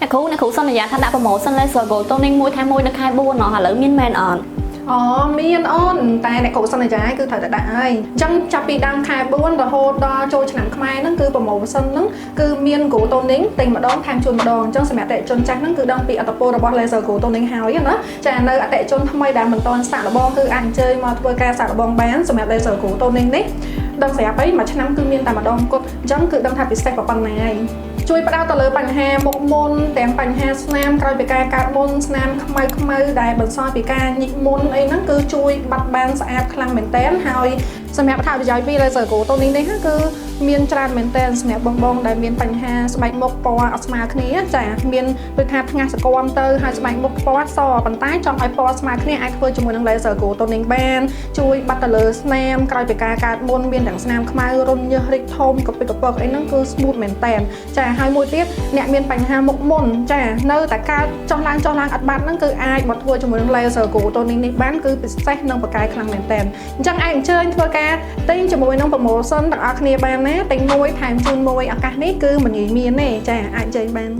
អ្នកគ្រូសន្យាថាដាក់ promotion laser gold toning មួយថែមមួយនៅខែ4ឥឡូវមានមែនអត់មានអូនតែអ្នកគ្រូសន្យាគឺត្រូវតែដាក់ហើយអញ្ចឹងចាប់ពីដើមខែ4រហូតដល់ចូលឆ្នាំខ្មែរហ្នឹងគឺ promotion ហ្នឹងគឺមាន gold toning ទិញម្ដងថែមជូនម្ដងអញ្ចឹងសម្រាប់អតិថិជនចាស់ហ្នឹងគឺដឹងពីអត្តពលរបស់ laser gold toning ហើយណាចានៅអតិថិជនថ្មីដែលមិនទាន់សាកល្បងគឺអាចអញ្ជើញមកធ្វើការសាកល្បងបានសម្រាប់ laser gold toning នេះដឹងស្រាប់ហើយមួយឆ្នាំគឺមានតែម្ដងគត់អញ្ចឹងគឺដឹងថាពិសេសប៉ុណ្ណាហើយជួយផ្ដោតទៅលើបញ្ហាមុខមុនទាំងបញ្ហាស្នាមក្រោយពីការកើតមុនស្នាមខ្មៅដែលបន្សល់ពីការញិចមុនអីហ្នឹងគឺជួយបាត់បានស្អាតខ្លាំងមែនទែនហើយសម្រាប់អត្ថប្រយោជន៍ពី laser gold toning នេះគឺមានច្រើនមែនទែនសម្រាប់បងដែលមានបញ្ហាស្បែកមុខពណ៌អត់ស្មើគ្នាចាមានដូចថាថ្ងាសសកមទៅហើយស្បែកមុខពណ៌សប៉ុន្តែចង់ឲ្យពណ៌ស្មើគ្នាអាចធ្វើជាមួយនឹង laser gold toning បានជួយបាត់ទៅលើស្នាមក្រោយពីការកើតមុនមានទាំងស្នាមខ្មៅរំញើសរីកធំកពិកកពកអីហ្នឹងគឺ smooth មែនទែនចាហើយមួយទៀតអ្នកមានបញ្ហាមុខមុនចានៅតែកើតចុះឡើងអត់បាត់ហ្នឹងគឺអាចមកធ្វើជាមួយនឹង laser gold toning នេះបានគឺពិសេសនិងបកាយខ្លាំងមែនទែនអញ្ចឹងអាចអញ្ជើញធ្វើការទិញជាមួយនឹង promotion ទាំងអស់គ្នាបានណាទិញមួយថែមជូនមួយឱកាសនេះគឺមិនងាយមានទេចាអាចចេញបាន